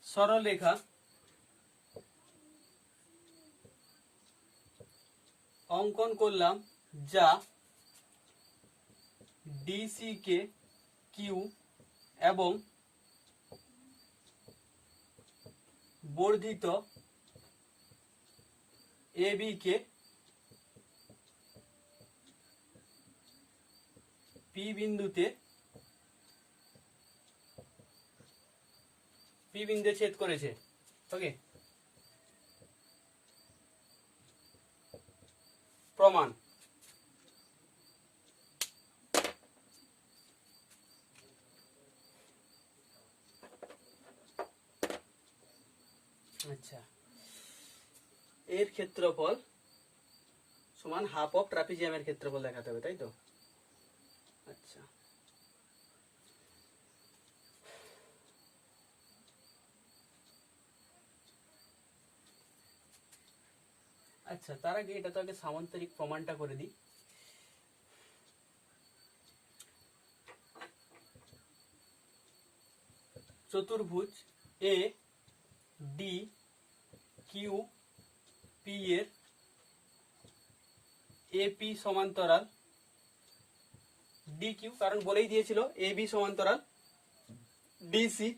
সরলরেখা অঙ্কন করলাম যা ডিসি কে কিউ এবং বর্ধিত এবি কে পি বিন্দুতে ছেদ করেছে। ওকে, প্রমাণ। আচ্ছা, এর ক্ষেত্রফল সমান হাফ অফ ট্রাপিজিয়ামের ক্ষেত্রফল দেখাতে হবে, তাই তো? আচ্ছা, আচ্ছা, তার আগে এটা তো আগে সামান্তরিক প্রমাণটা করে দিই। চতুর্ভুজ এ ডি কিউ পি এর এপি সমান্তরাল ডি কিউ, কারণ বলেই দিয়েছিল এ বি সমান্তরাল ডিসি,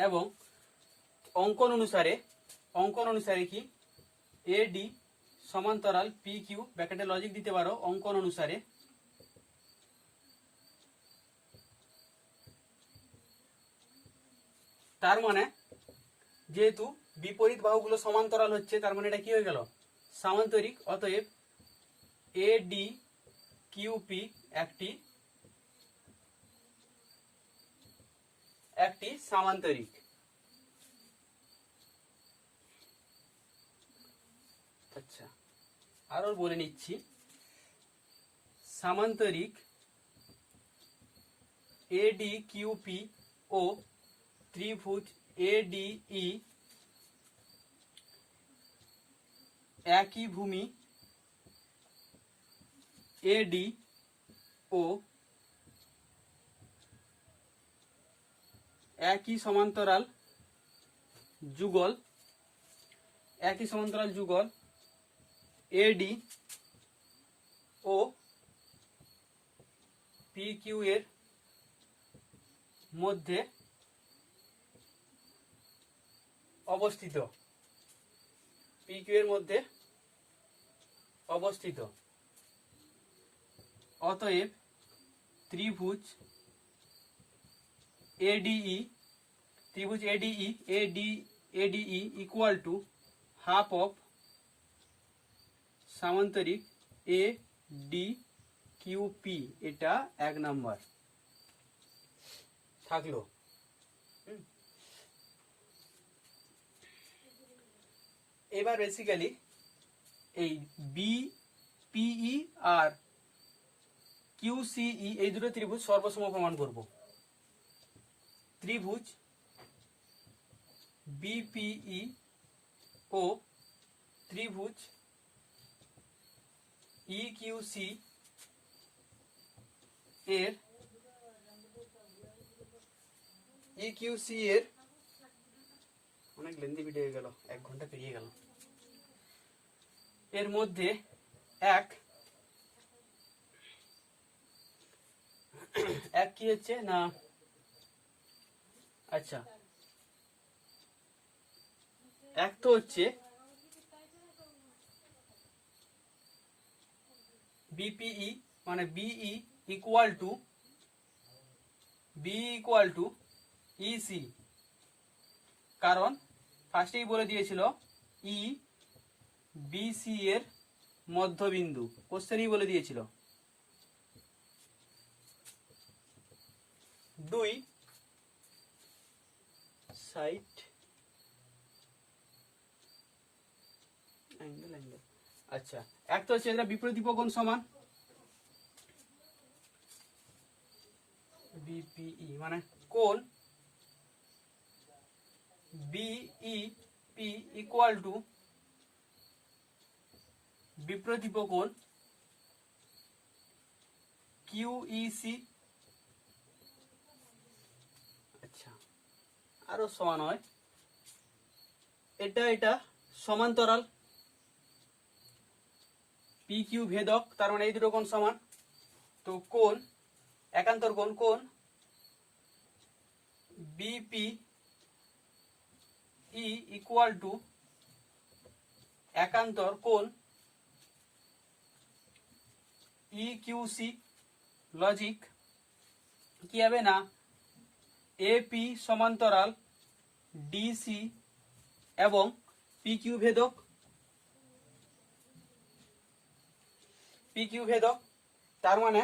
এবং অঙ্কন অনুসারে কি এডি সমান্তরাল পি কিউ, ব্র্যাকেটে লজিক দিতে পারো অঙ্কন অনুসারে তার মানে যেহেতু বিপরীত বাহুগুলো সমান্তরাল হচ্ছে, তার মানে এটা কি হয়ে গেল? সামান্তরিক। অতএব এডি কিউপি একটি সামান্তরিক। আচ্ছা, আরো বলে নিচ্ছি, সামান্তরিক এডি কিউপি ও ত্রিভুজ এডিই একই ভূমি এডি ও একই সমান্তরাল যুগল এডি ও পি কিউ এর মধ্যে অবস্থিত। অতএব ত্রিভুজ ADE equal to half of সামান্তরিক এ ডি কিউপি। এটা 1 নাম্বার থাকলো। এবার বেসিক্যালি এই বিপিই আর কিউসিই এই দুটো ত্রিভুজ সর্বসম প্রমাণ করব। ত্রিভুজ বিপিই ও ত্রিভুজ ইকিউসি এর অনেক লেন্দি ভিডিও হয়ে গেল, 1 ঘন্টা পেরিয়ে গেল। এর মধ্যে এক কি হচ্ছে না, আচ্ছা, এক তো হচ্ছে বিপিই মানে বিই ইকুয়াল টু ইসি, কারণ ফার্স্টেই বলে দিয়েছিল ই বিসি এর মধ্যবিন্দু, কোশ্চেনই বলে দিয়েছিল। 2 সাইড অ্যাঙ্গেল। আচ্ছা, এক তো হচ্ছে এটা বিপরীত কোণ সমান বিপিই মানে কোণ বিই পি ইকুয়াল টু বিপ্রতীপ কোণ কিউইসি, আচ্ছা আরো সমান হয়, এটা সমান্তরাল, পি কিউ ভেদক, তার মানে এই দুটো কোণ সমান। তো কোণ একান্তর কোণ বিপি ই ইকুয়াল টু একান্তর কোণ ই কিউ সি। লজিক কি হবে না, এপি সমান্তরাল ডিসি এবং পি কিউ ভেদক, পি কিউ ভেদক, তার মানে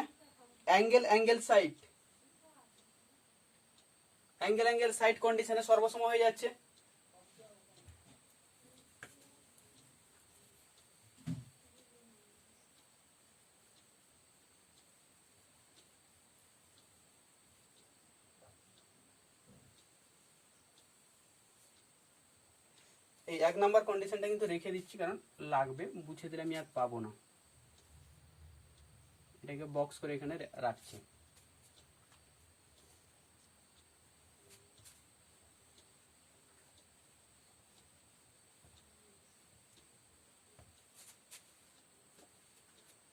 অ্যাঙ্গেল সাইড কন্ডিশনে সর্বসম হয়ে যাচ্ছে। এই 1 নম্বর কন্ডিশনটা কিন্তু রেখে দিচ্ছি, কারণ লাগবে, বুঝে দিলে আমি আর পাবো না। এটাকে বক্স করে এখানে রাখছি।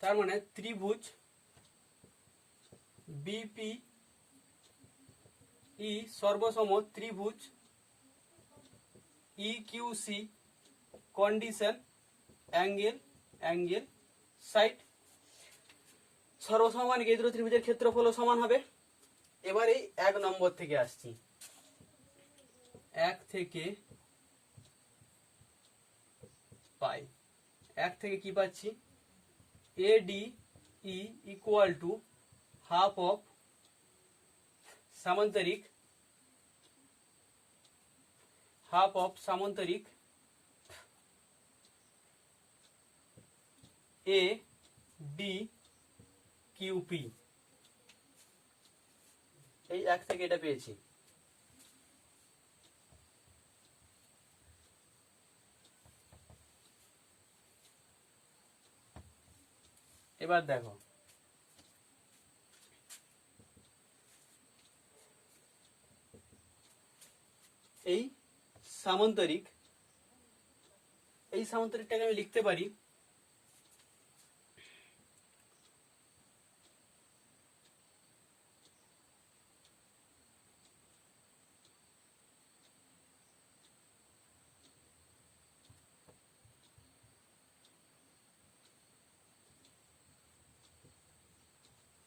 তার মানে ত্রিভুজ বিপি ই সর্বসম ত্রিভুজ E Q C condition angle side সর্বসম, মানে এই দুটো ত্রিভুজের ক্ষেত্রফল সমান হবে। এবারে 1 নম্বর থেকে আসছি। 1 থেকে পাই, 1 থেকে কি পাচ্ছি, AD E equal to half of সামান্তরিক এ ডি কিউপি। এই 1 থেকে এটা পেয়েছি। এবার দেখো এই সামান্তরিকটাকে আমি লিখতে পারি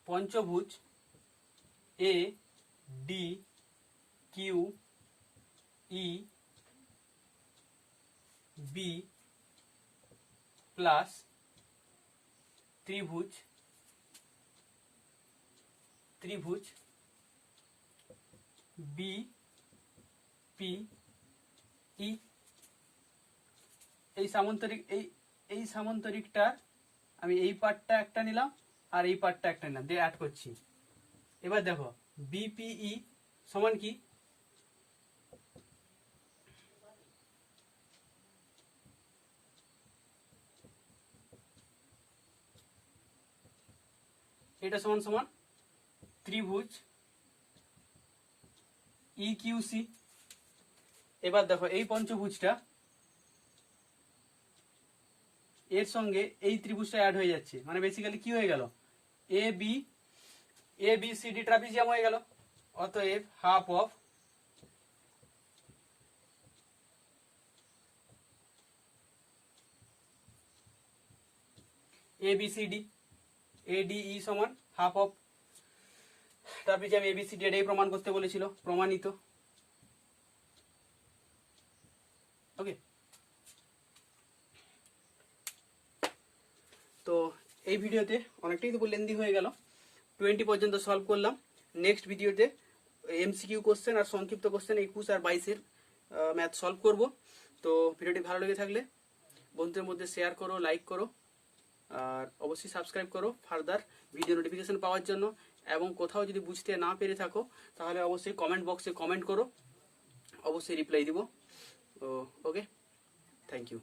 পঞ্চভুজ A D Q E B plus ত্রিভুজ বি পি ই। এই সামান্তরিকটা আমি এই পার্টটা একটা নিলাম আর এই পার্টটা একটা নিলাম, দিয়ে অ্যাড করছি। এবার দেখো বিপিই সমান কি, এটা সমান ত্রিভুজ ই কিউ সি। এবার দেখো এই পঞ্চভুজটা এর সঙ্গে এই ত্রিভুজটা অ্যাড হয়ে যাচ্ছে, মানে বেসিক্যালি কি হয়ে গেল, এ বি সি ডি ট্রাপিজিয়াম হয়ে গেল। অতএব হাফ অফ ABCD ADE সমান হাফ অফ ট্রাপিজিয়াম ABCD, এটাই প্রমাণ করতে বলেছিল, প্রমাণিত। ওকে, তো এই ভিডিওতে অনেকটাই তো লেন্দি হয়ে গেল, 20 পর্যন্ত সলভ করলাম। নেক্সট ভিডিওতে MCQ কোশ্চেন আর সংক্ষিপ্ত কোশ্চেন 21 আর 22-এর ম্যাথ সলভ করব। তো ভিডিওটি ভালো লেগে থাকলে বন্ধুদের মধ্যে শেয়ার করো, লাইক করো, আর অবশ্যই সাবস্ক্রাইব করো ফার্দার ভিডিও নোটিফিকেশন পাওয়ার জন্য। এবং কোথাও যদি বুঝতে না পেরে থাকো তাহলে অবশ্যই কমেন্ট বক্সে কমেন্ট করো, অবশ্যই রিপ্লাই দিব। ওকে। Thank you.